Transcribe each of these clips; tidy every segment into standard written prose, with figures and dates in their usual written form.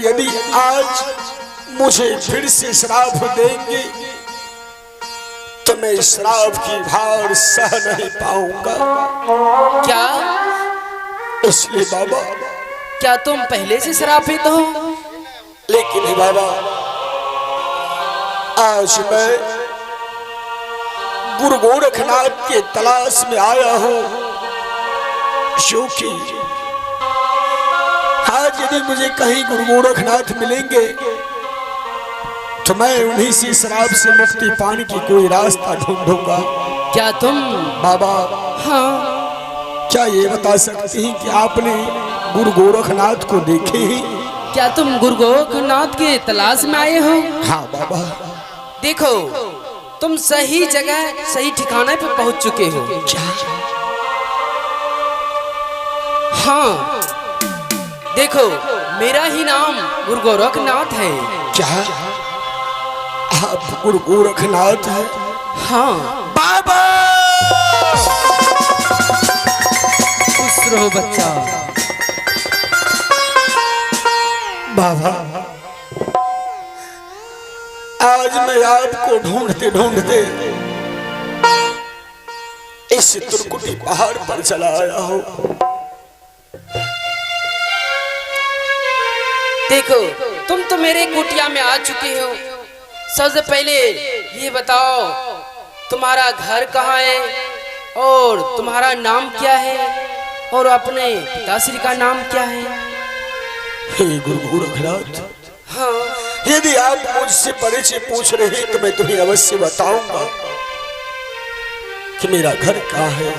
यदि आज मुझे फिर से श्राप देंगे तो मैं इस श्राप की भार सह नहीं पाऊंगा। क्या? इसलिए बाबा, क्या तुम पहले से श्रापित हो? लेकिन बाबा, आज मैं गुरु गोरखनाथ के तलाश में आया हूं, क्योंकि आज यदि मुझे कहीं गुरु गोरखनाथ मिलेंगे तो मैं उन्हीं से श्राप से मुक्ति पाने की कोई रास्ता ढूंढूंगा। क्या तुम बाबा, हाँ, क्या ये बता सकती हैं कि आपने गुरु गोरखनाथ को देखे हैं? क्या तुम गुरु गोरखनाथ के तलाश में आए हो? हाँ बाबा। देखो, तुम सही जगह सही ठिकाने पे पहुंच चुके हो। क्या? हाँ, देखो, मेरा ही नाम गुरु गोरखनाथ है। क्या आप गुरु गोरखनाथ हैं? हाँ बाबा। खुश रहो बच्चा। बाबा, आज मैं आपको ढूंढते ढूंढते इस त्रिकुटी पहाड़ पर चला आया हूं। देखो, तुम तो मेरे कुटिया में आ चुके हो। सबसे पहले ये बताओ, तुम्हारा घर कहाँ है और तुम्हारा नाम क्या है और अपने पिताश्री का नाम क्या है? हे गुरु गोरखनाथ, हाँ, यदि आप मुझसे परिचय पूछ रहे हैं तो मैं तुम्हें अवश्य बताऊंगा कि मेरा घर कहाँ है,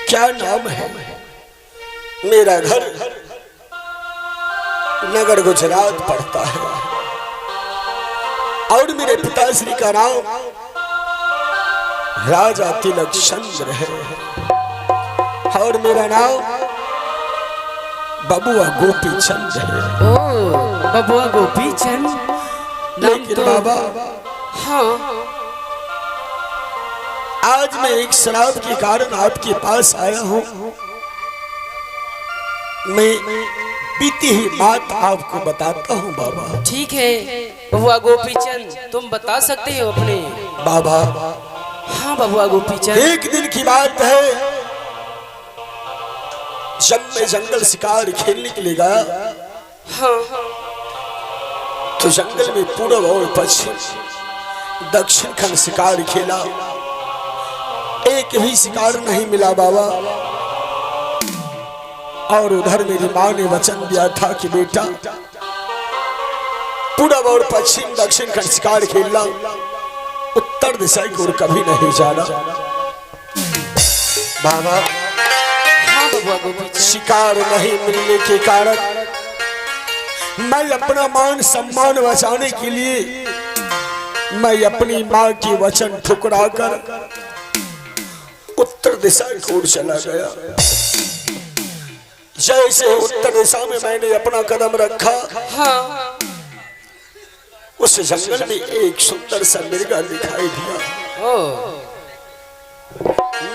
क्या नाम है। मेरा घर नगर गुजरात पड़ता है और मेरे पिताश्री का नाम राजा तिलक चंद्र है और मेरा नाम बबुआ गोपी चंद है। ओ, बबुआ गोपी चंद। लेकिन तो बाबा, हाँ, आज मैं एक श्राप के कारण आपके पास आया हूं। मैं बीती हुई बात आपको बताता हूं बाबा। ठीक है बबुआ गोपी चंद, तुम बता सकते हो अपने। बाबा, हाँ बबुआ गोपी चंद। एक दिन की बात है, जब मैं जंगल शिकार खेलने के लिए गया, हाँ, तो जंगल में पूर्व और पश्चिम दक्षिण खंड शिकार खेला, एक भी शिकार नहीं मिला बाबा। और उधर मेरी माँ ने वचन दिया था कि बेटा, पूर्व और पश्चिम दक्षिण खंड शिकार खेलना, उत्तर दिशा की ओर कभी नहीं जाना। बाबा, शिकार नहीं मिलने के कारण मैं अपना मान सम्मान बचाने के लिए मैं अपनी माँ की वचन ठुकराकर उत्तर दिशा की ओर चला गया। जैसे उत्तर दिशा में मैंने अपना कदम रखा, हाँ, उस जंगल में एक सुंदर सा मिर्गा दिखाई दिया।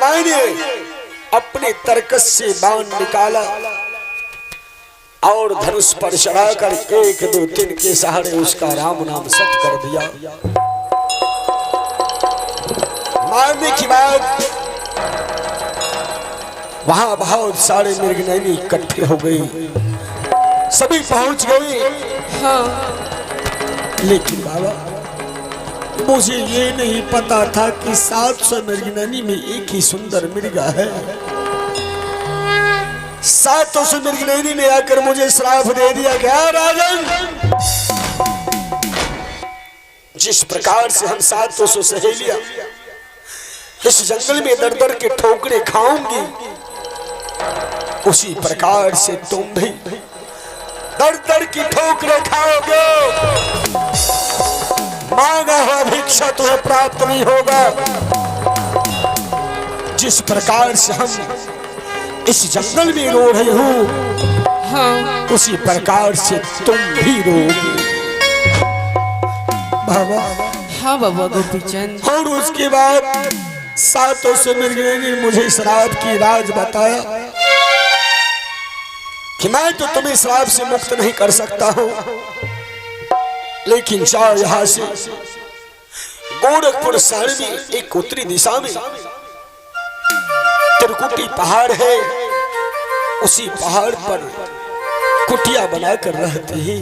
मैंने अपने तरकस से बाण निकाला और धनुष पर चढ़ाकर 1 2 3 के सहारे उसका राम नाम सत कर दिया। मारने की बाद वहां बहुत सारे मृगनैनी इकट्ठे हो गए, सभी पहुंच गए। हाँ, लेकिन बाबा, मुझे ये नहीं पता था कि 700 मृगनैनी में एक ही सुंदर मृगा है। 700 मृगनैनी ने आकर मुझे श्राप दे दिया गया। राजन, जिस प्रकार से हम 700 सहेलियां इस जंगल में दर दर के ठोकरे खाऊंगी, उसी प्रकार से तुम भी दर दर की ठोकरे खाओगे। मांगा हुआ भिक्षा तुम्हें प्राप्त नहीं होगा। जिस प्रकार से हम इस जंगल में रो रहे हो, हाँ, उसी प्रकार से तुम भी रोगे बाबा। हाँ बबुआ गोपी चंद। और उसके बाद 700 मृगनैनी ने मुझे श्राप की राज बताया कि मैं तो तुम्हें श्राप से मुक्त नहीं कर सकता हूं, लेकिन जाओ यहां से गोरखपुर शहर में एक उत्तरी दिशा में त्रिकुटी पहाड़ है, उसी पहाड़ पर कुटिया बनाकर रहती है,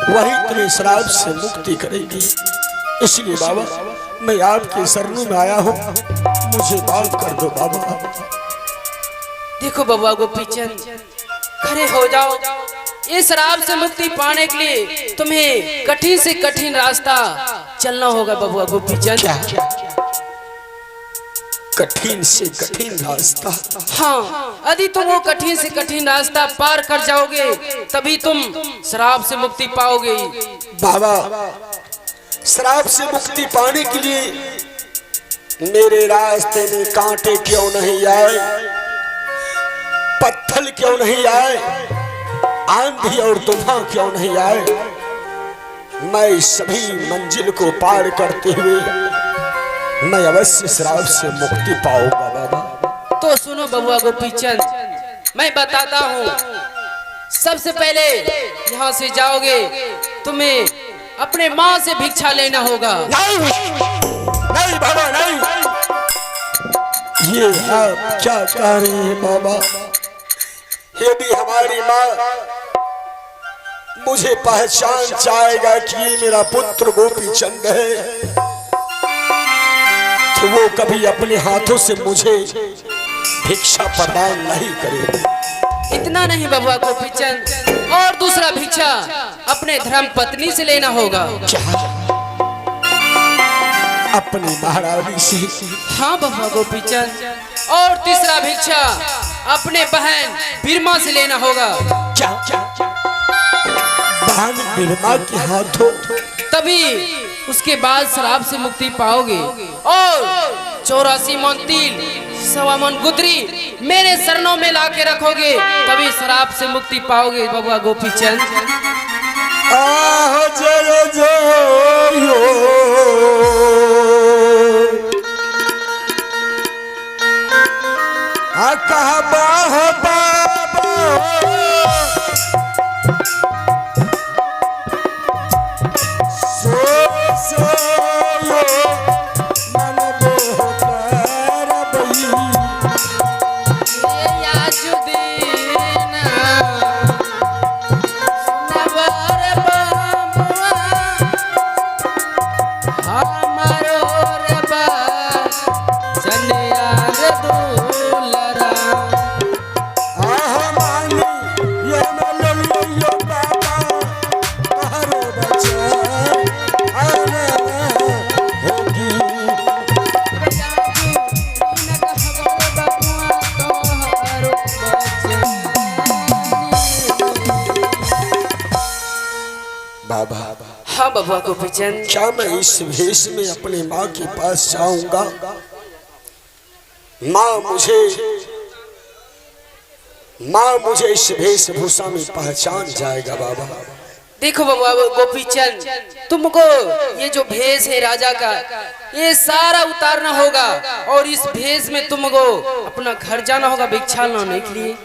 वही तुम्हें श्राप से मुक्ति करेगी। इसलिए बाबा मैं आपके शरणों में आया हूं, मुझे माफ कर दो बाबा। देखो बबुआ गोपीचंद, खड़े हो जाओ। इस श्राप से मुक्ति पाने के लिए तुम्हें कठिन से कठिन रास्ता चलना होगा बबुआ गोपीचंद। कठिन से कठिन रास्ता? हाँ, यदि तुम वो कठिन से कठिन रास्ता पार कर जाओगे तभी तुम श्राप से मुक्ति पाओगे। बाबा श्राप से मुक्ति पाने के लिए मेरे रास्ते में कांटे क्यों नहीं आए, पत्थर क्यों नहीं आए, आंधी और तूफान क्यों नहीं आए? मैं सभी मंजिल को पार करते हुए मैं अवश्य श्राप से मुक्ति पाऊंगा बाबा। तो सुनो बबुआ गोपीचंद, मैं बताता हूँ। सबसे पहले यहाँ से जाओगे तुम्हें अपने माँ से भिक्षा लेना होगा। नहीं नहीं बाबा नहीं, ये आप क्या कह रहे हैं बाबा? यदि हमारी माँ मुझे पहचान जाएगा कि ये मेरा पुत्र गोपीचंद है तो वो कभी अपने हाथों से मुझे भिक्षा प्रदान नहीं करेगा। इतना नहीं बबुआ गोपीचंद, और दूसरा भिक्षा अपने धर्म पत्नी से लेना होगा। क्या? अपनी महारानी से? हाँ बबुआ गोपीचंद, और तीसरा भिक्षा अपने बहन बिरमा से लेना होगा। क्या? बहन बिरमा के हाथों? तभी उसके बाद श्राप से मुक्ति पाओगे। और 84 मन तिल 1.25 मन गुदरी मेरे शरणों में लाके रखोगे तभी श्राप से मुक्ति पाओगे बबुआ गोपीचंद। जय जय हाँ बबुआ गोपीचंद, क्या मैं इस भेष में अपने माँ के पास जाऊंगा? माँ मुझे इस वेशभूषा में पहचान जाएगा बाबा। देखो बबुआ गोपीचंद, तुमको ये जो भेष है राजा का ये सारा उतारना होगा और इस भेष में तुमको अपना घर जाना होगा भिक्षा लाने के लिए।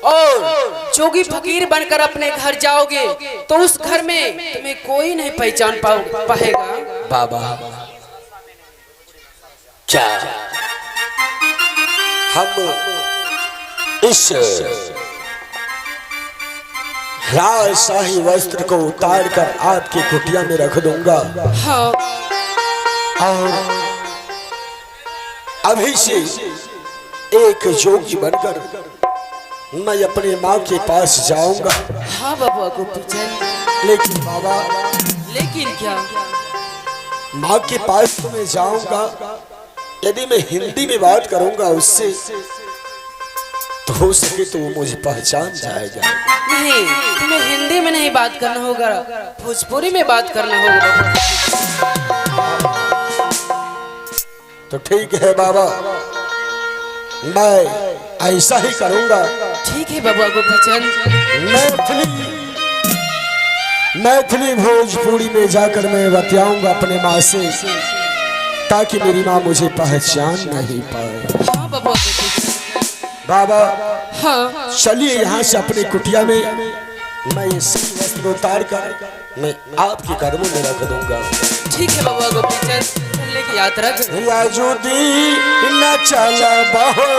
और जोगी फकीर बनकर अपने घर जाओगे तो उस घर में तुम्हें कोई नहीं पहचान पाएगा। बाबा क्या हम इस राजशाही वस्त्र को उतार कर आपकी कुटिया में रख दूंगा? हाँ। और अभी से एक जोगी बनकर मैं अपने माँ के पास जाऊंगा। हाँ बबुआ गोपीचंद। लेकिन बाबा, लेकिन क्या? माँ के पास तो मैं जाऊंगा, यदि मैं हिंदी में बात करूंगा उससे तो हो सके तो वो मुझे पहचान जाएगा। नहीं, तुम्हें हिंदी में नहीं बात करना होगा, भोजपुरी में बात करना होगा। तो ठीक है बाबा, मैं ऐसा ही करूंगा। ठीक है बबुआ गोपीचंद। मैथिली भोजपुरी में जाकर मैं बतियाऊंगा अपने माँ से ताकि मेरी माँ मुझे पहचान नहीं पाए। हाँ बबुआ गोपीचंद। बाबा हाँ चलिए यहाँ से अपनी कुटिया में मैं ये सब वस्त्र उतार कर मैं आपके कदमों में रख दूंगा। ठीक है बबुआ गोपीचंद, चलने की यात्रा करें। या जुदी न चला बहो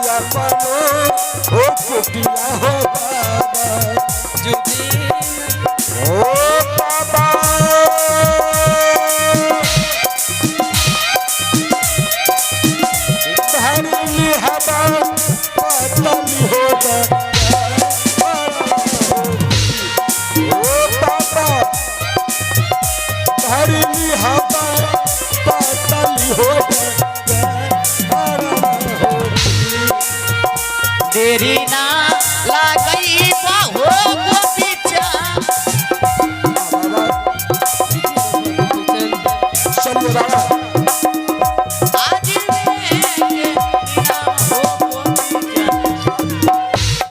या पनो ओ कुटिया हो बाबा जुदी ओ बाबा धरनी हवा पतली हो ओ बाबा धरनी हवा पतली हो देरी ना लागई हो